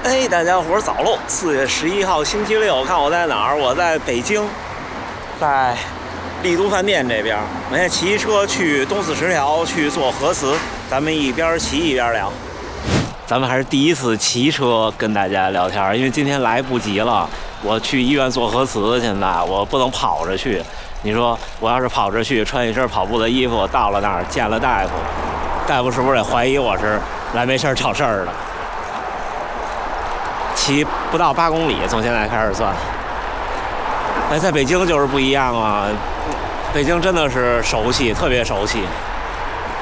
哎，大家伙早喽！4月11号星期六，看我在哪儿？我在北京，在丽都饭店这边。我现在骑车去东四十条去做核磁，咱们一边骑一边聊。咱们还是第一次骑车跟大家聊天，因为今天来不及了。我去医院做核磁，现在我不能跑着去。你说我要是跑着去，穿一身跑步的衣服，我到了那儿见了大夫，大夫是不是得怀疑我是来没事找事儿的？骑不到8公里，从现在开始算。哎，在北京就是不一样啊，北京真的是熟悉，特别熟悉，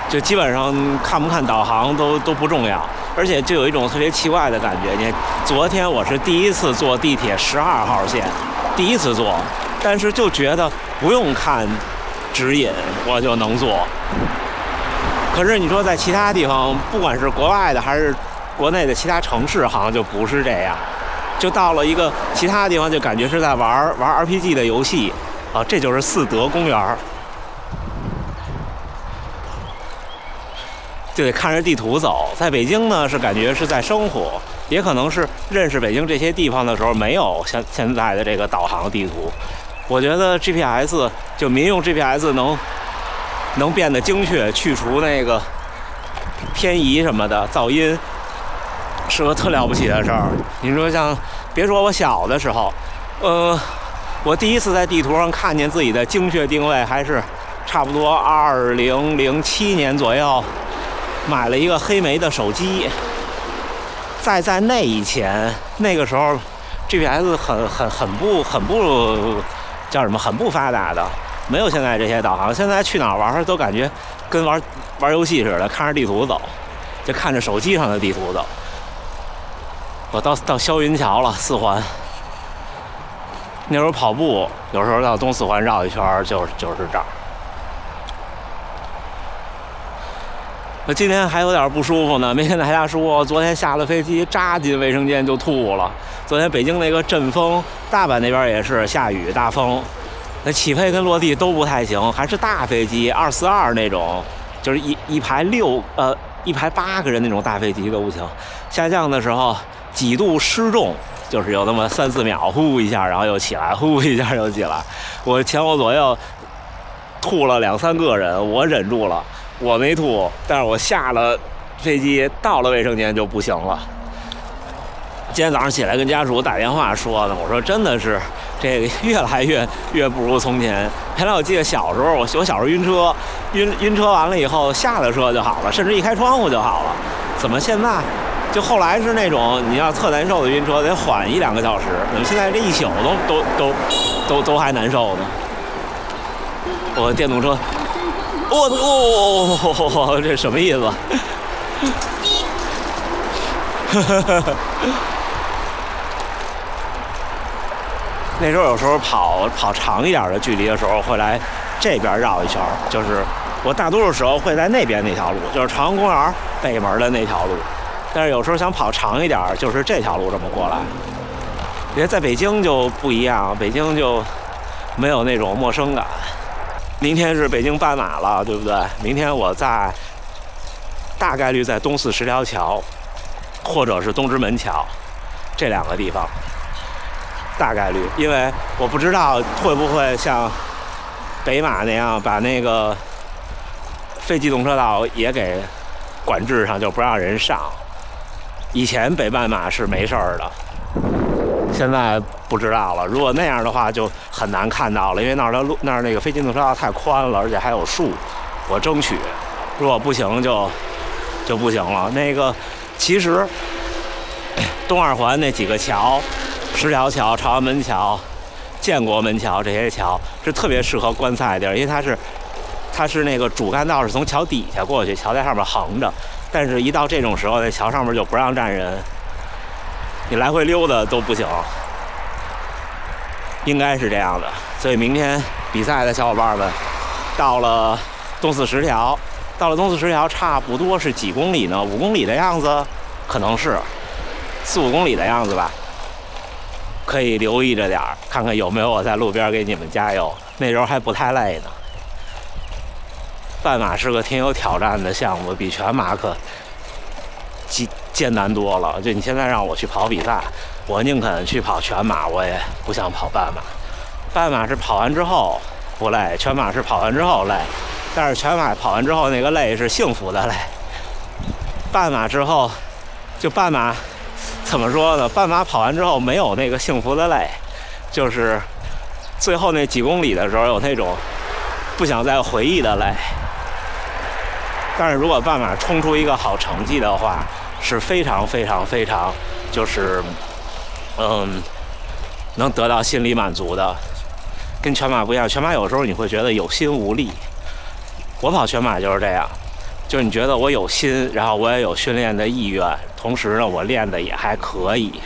就基本上看不看导航都不重要，而且就有一种特别奇怪的感觉。你昨天我是第一次坐地铁12号线，第一次坐，但是就觉得不用看指引我就能坐。可是你说在其他地方，不管是国外的还是国内的其他城市，好像就不是这样，就到了一个其他地方就感觉是在玩 RPG 的游戏啊，这就是四德公园，就得看着地图走。在北京呢，是感觉是在生活，也可能是认识北京这些地方的时候没有现在的这个导航地图。我觉得 GPS 就民用 GPS 能变得精确，去除那个偏移什么的噪音，是个特了不起的事儿。你说像，别说我小的时候，我第一次在地图上看见自己的精确定位，还是差不多2007年左右，买了一个黑莓的手机。在那以前，那个时候 GPS 很不叫什么，很不发达的，没有现在这些导航。现在去哪儿玩都感觉跟玩游戏似的，看着地图走，就看着手机上的地图走。我到霄云桥了，4环。那时候跑步，有时候到东4环绕一圈，就是这儿。我今天还有点不舒服呢，没跟大家说，昨天下了飞机，扎进卫生间就吐了。昨天北京那个阵风，大阪那边也是下雨大风，那起飞跟落地都不太行，还是大飞机242那种，就是一排8个人那种大飞机都不行。下降的时候几度失重，就是有那么3-4秒，呼一下，然后又起来，呼一下又起来。我前后左右吐了2-3个人，我忍住了，我没吐，但是我下了飞机到了卫生间就不行了。今天早上起来跟家属打电话说呢，我说真的是这个越来越不如从前。原来我记得小时候，我小时候晕车，晕车完了以后下了车就好了，甚至一开窗户就好了。怎么现在就后来是那种你要特难受的晕车得缓1-2个小时，怎么现在这一宿都还难受呢？我电动车，这什么意思？那时候有时候跑长一点的距离的时候，会来这边绕一圈，就是我大多数时候会在那边那条路，就是朝阳公园北门的那条路。但是有时候想跑长一点，就是这条路这么过来。因为在北京就不一样，北京就没有那种陌生感。明天是北京斑马了，对不对？明天我大概率在东四十条桥，或者是东直门桥这2个地方。大概率，因为我不知道会不会像北马那样把那个非机动车道也给管制上，就不让人上。以前北斑马是没事儿的，现在不知道了。如果那样的话，就很难看到了，因为那儿那个非机动车道太宽了，而且还有树。我争取，如果不行就不行了。那个其实东2环那几个桥。10条桥、朝阳门桥、建国门桥这些桥是特别适合观赛的地儿，因为它是那个主干道是从桥底下过去，桥在上面横着，但是一到这种时候，那桥上面就不让站人，你来回溜达都不行，应该是这样的。所以明天比赛的小伙伴们到了东四十条，差不多是几公里呢？5公里的样子，可能是4-5公里的样子吧。可以留意着点儿，看看有没有我在路边给你们加油。那时候还不太累呢。半马是个挺有挑战的项目，比全马可艰难多了。就你现在让我去跑比赛，我宁肯去跑全马，我也不想跑半马。半马是跑完之后不累，全马是跑完之后累。但是全马跑完之后那个累是幸福的累，半马之后就半马怎么说呢？半马跑完之后没有那个幸福的累，就是最后那几公里的时候有那种不想再回忆的累。但是如果半马冲出一个好成绩的话，是非常非常非常就是能得到心理满足的。跟全马不一样，全马有时候你会觉得有心无力。我跑全马就是这样，就是你觉得我有心，然后我也有训练的意愿，同时呢我练的也还可以，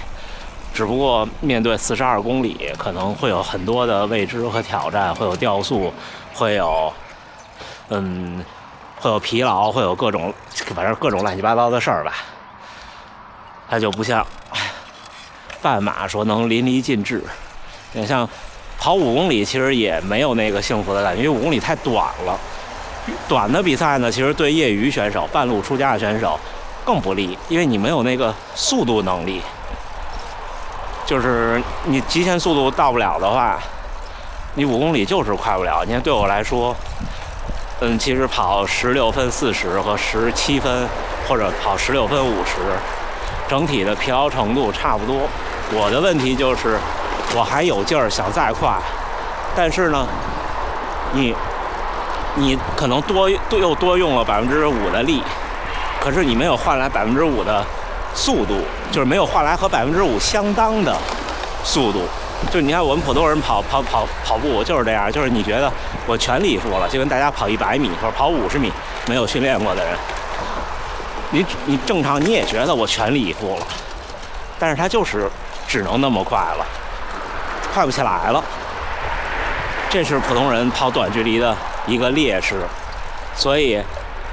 只不过面对42公里可能会有很多的未知和挑战，会有掉速，会有疲劳，会有各种反正各种乱七八糟的事儿吧。它就不像半马说能淋漓尽致，你像跑5公里其实也没有那个幸福的感觉，因为5公里太短了。短的比赛呢，其实对业余选手、半路出家的选手更不利，因为你没有那个速度能力，就是你极限速度到不了的话，你5公里就是快不了。你看对我来说，其实跑16分40和17分，或者跑16分50，整体的疲劳程度差不多。我的问题就是我还有劲儿想再快，但是呢，你可能又多用了5%的力，可是你没有换来5%的速度，就是没有换来和5%相当的速度。就你看我们普通人跑步就是这样，就是你觉得我全力以赴了，就跟大家跑100米或者跑50米没有训练过的人，你正常你也觉得我全力以赴了，但是他就是只能那么快了，快不起来了。这是普通人跑短距离的一个劣势，所以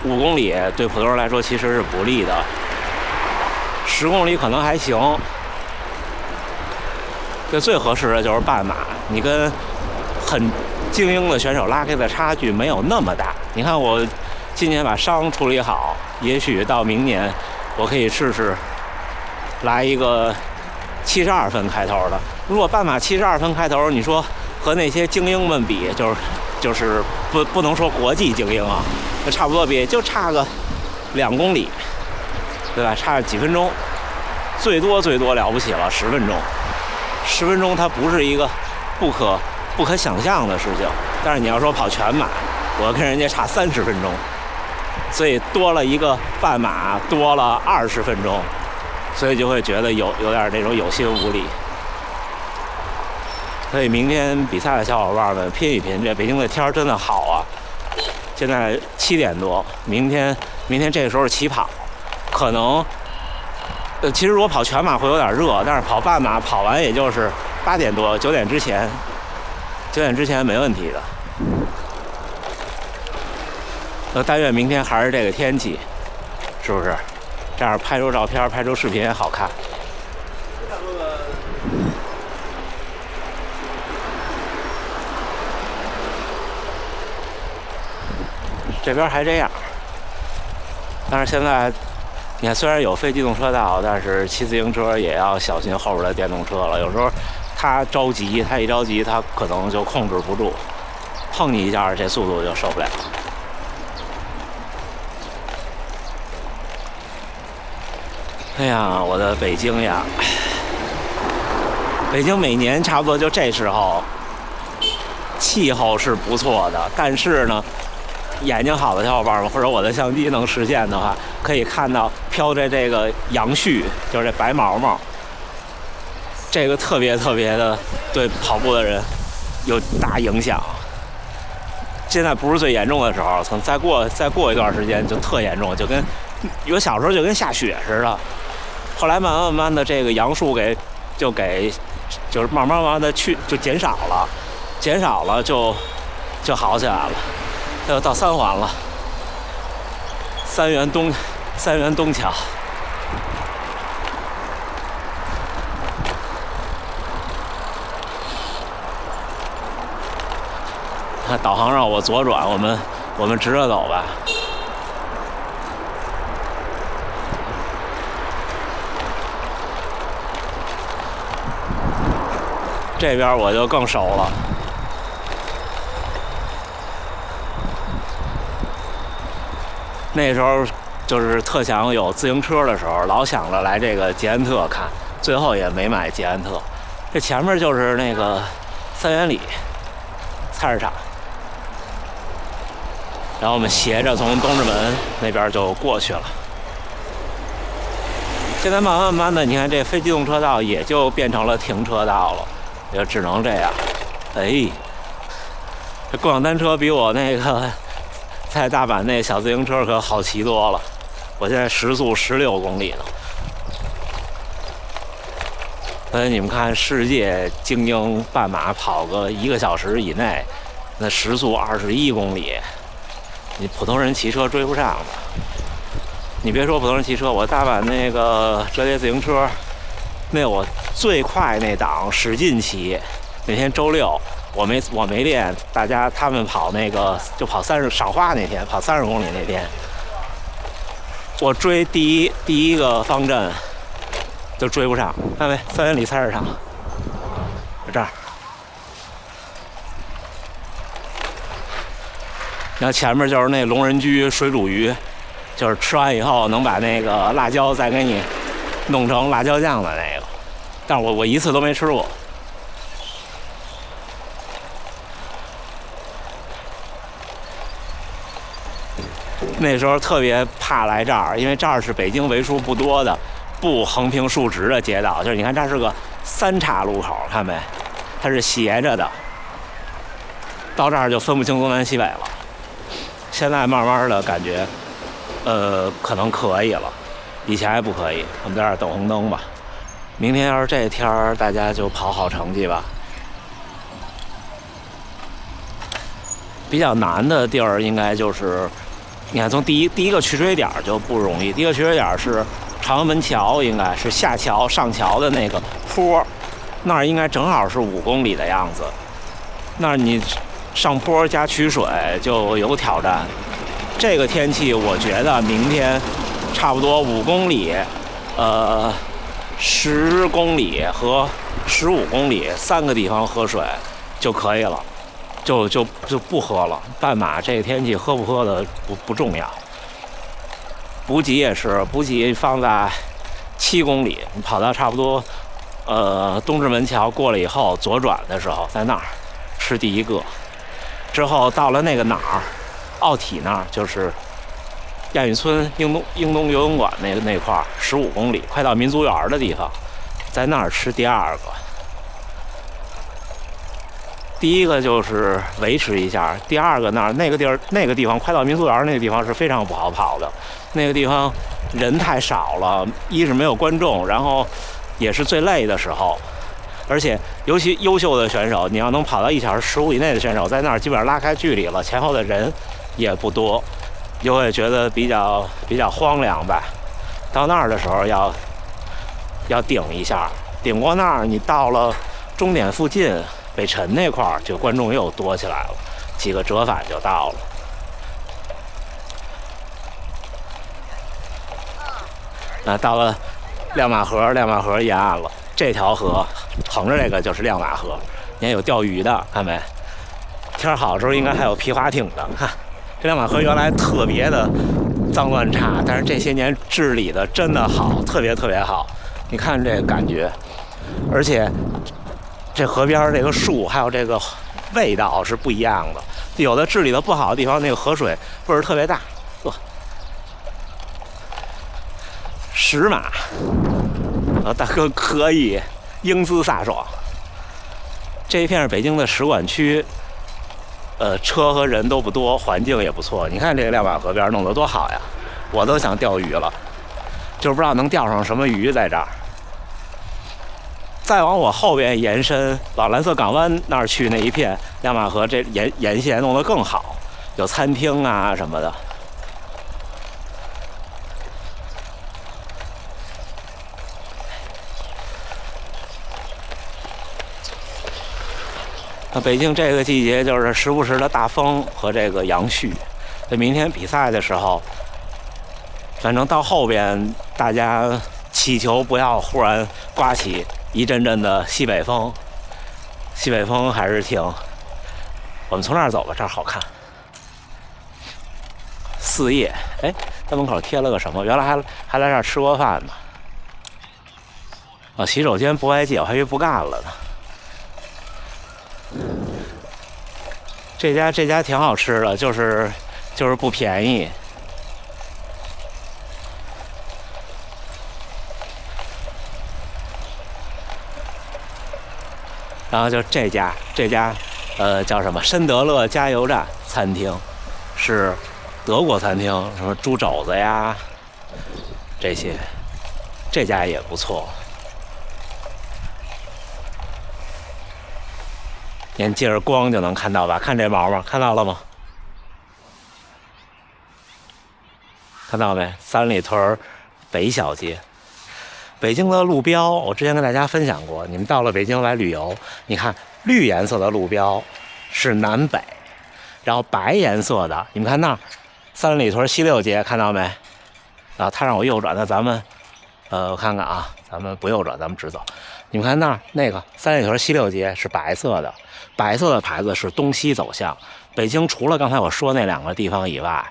5公里对普通人来说其实是不利的，10公里可能还行。这最合适的就是半马，你跟很精英的选手拉开的差距没有那么大。你看我今年把伤处理好，也许到明年我可以试试来一个72分开头的。如果半马72分开头，你说和那些精英们比，就是不能说国际精英啊，那差不多比，就差个2公里，对吧？差几分钟，最多了不起了10分钟。10分钟它不是一个不可想象的事情，但是你要说跑全马，我跟人家差30分钟，所以多了一个半马，多了20分钟，所以就会觉得有点那种有心无力。所以明天比赛的小伙伴们拼一拼，这北京的天儿真的好啊！现在7点多，明天这个时候起跑，可能其实我跑全马会有点热，但是跑半马跑完也就是8点多9点之前没问题的。但愿明天还是这个天气，是不是？这样拍出照片、拍出视频也好看。这边还这样，但是现在你看，虽然有非机动车道，但是骑自行车也要小心后边的电动车了。有时候他一着急，他可能就控制不住，碰你一下，这速度就受不了。哎呀，我的北京呀！北京每年差不多就这时候，气候是不错的，但是呢，眼睛好的小伙伴们，或者我的相机能实现的话，可以看到飘着这个杨絮，就是这白毛毛，这个特别的对跑步的人有大影响。现在不是最严重的时候，再过一段时间就特严重，就跟有小时候就跟下雪似的。后来慢慢的这个杨树就是慢慢的就减少了就好起来了。要到3环了，三元东桥。导航让我左转，我们直着走吧。这边我就更熟了。那时候就是特想有自行车的时候，老想着来这个捷安特看，最后也没买捷安特。这前面就是那个3元里菜市场，然后我们斜着从东直门那边就过去了。现在慢慢的，你看这非机动车道也就变成了停车道了，也只能这样。哎，这共享单车比我那个在大阪那小自行车可好骑多了。我现在时速16公里呢。所以你们看，世界精英半马跑个1个小时以内，那时速21公里，你普通人骑车追不上的。你别说普通人骑车，我大阪那个折叠自行车，那我最快那档使劲骑。那天周六，我没练，他们跑那个就跑30赏花那天，跑30公里那天，我追第一个方阵就追不上，看没？3元里菜市场，在这儿。然后前面就是那龙人居水煮鱼。就是吃完以后能把那个辣椒再给你弄成辣椒酱的那个，但是我一次都没吃过。那时候特别怕来这儿，因为这儿是北京为数不多的不横平竖直的街道，就是你看这是个3岔路口，看没？它是斜着的，到这儿就分不清东南西北了。现在慢慢的感觉。可能可以了，以前还不可以。我们在这儿等红灯吧。明天要是这天儿，大家就跑好成绩吧。比较难的地儿应该就是，你看从第一个取水点就不容易。第一个取水点是朝阳门桥，应该是下桥上桥的那个坡，那儿应该正好是5公里的样子。那儿你上坡加取水就有挑战。这个天气，我觉得明天差不多5公里、10公里和15公里3个地方喝水就可以了，就不喝了。半马这个天气喝不喝的不重要。补给也是，补给放在7公里，你跑到差不多东直门桥过了以后，左转的时候在那儿吃第一个，之后到了那个哪儿。奥体那儿就是亚运村英东游泳馆那块儿15公里，快到民族园的地方，在那儿吃第2个。第一个就是维持一下，第2个那个地方快到民族园那个地方是非常不好跑的，那个地方人太少了，一是没有观众，然后也是最累的时候。而且，尤其优秀的选手，你要能跑到1小时15以内的选手，在那儿基本上拉开距离了，前后的人也不多，就会觉得比较荒凉吧。到那儿的时候要顶一下，顶过那儿，你到了终点附近北辰那块儿，就观众又多起来了，几个折返就到了。那到了亮马河沿岸了。这条河横着这个就是亮马河，你看有钓鱼的，看没？天好的时候应该还有皮划艇的。看这亮马河原来特别的脏乱差，但是这些年治理的真的好，特别好。你看这个感觉，而且这河边这个树还有这个味道是不一样的。有的治理的不好的地方，那个河水味儿特别大。10马。大哥可以英姿飒爽。这一片是北京的使馆区，车和人都不多，环境也不错。你看这个亮马河边弄得多好呀，我都想钓鱼了，就是不知道能钓上什么鱼在这儿。再往我后边延伸，往蓝色港湾那儿去那一片亮马河这沿线弄得更好，有餐厅啊什么的。那北京这个季节就是时不时的大风和这个杨絮。这明天比赛的时候，反正到后边大家祈求不要忽然刮起一阵阵的西北风，西北风还是挺……我们从这儿走吧，这儿好看。四叶，哎，在门口贴了个什么？原来还来这儿吃过饭呢。哦，洗手间不外借，我还以为不干了呢。这家挺好吃的，就是不便宜。然后就这家叫什么申德勒加油站餐厅，是德国餐厅，什么猪肘子呀这些，这家也不错。您借着光就能看到吧？看这毛毛，看到了吗？看到没？三里屯北小街。北京的路标，我之前跟大家分享过，你们到了北京来旅游，你看绿颜色的路标是南北，然后白颜色的，你们看那儿三里屯西六街，看到没？啊，他让我右转，那咱们我看看啊，咱们不右转，咱们直走。你们看那儿那个三里屯西六街是白色的，白色的牌子是东西走向。北京除了刚才我说那两个地方以外，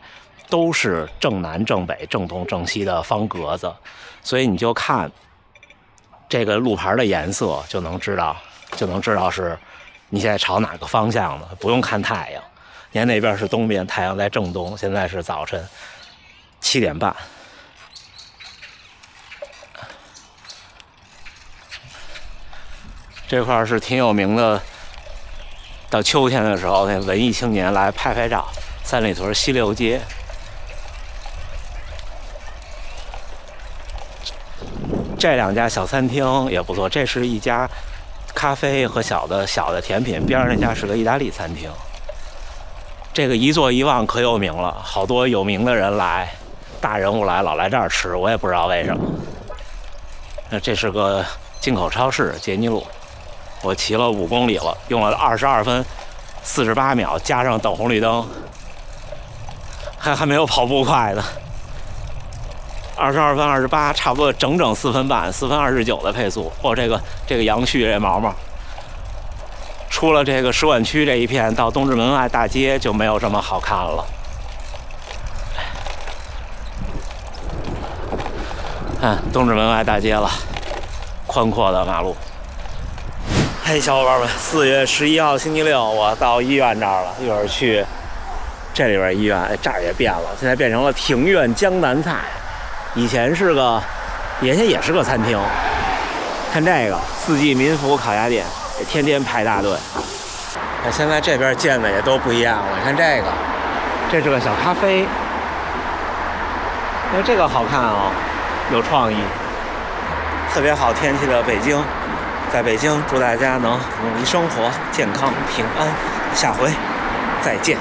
都是正南、正北、正东、正西的方格子，所以你就看这个路牌的颜色就能知道是你现在朝哪个方向的，不用看太阳。你看那边是东边，太阳在正东，现在是早晨7点半。这块是挺有名的，到秋天的时候，那文艺青年来拍照。三里屯西六街。这两家小餐厅也不错，这是一家咖啡和小的甜品，边上那家是个意大利餐厅。这个一坐一望可有名了，好多有名的人来，大人物来老来这儿吃，我也不知道为什么。这是个进口超市，杰尼路。我骑了5公里了，用了22分48秒，加上等红绿灯，还没有跑步快的。22分28，差不多整4分半，4分29的配速。这个杨絮这毛毛，出了这个使馆区这一片，到东直门外大街就没有这么好看了。看东直门外大街了，宽阔的马路。嘿，小伙伴们，4月11号星期六，我到医院这儿了，一会儿去这里边医院。这儿也变了，现在变成了庭院江南菜。以前是个，也是个餐厅。看这个四季民福烤鸭店，也天天排大队。现在这边建的也都不一样了。看这个，这是个小咖啡，因为这个好看哦，有创意，特别好天气的北京。在北京，祝大家能努力生活，健康平安。下回再见。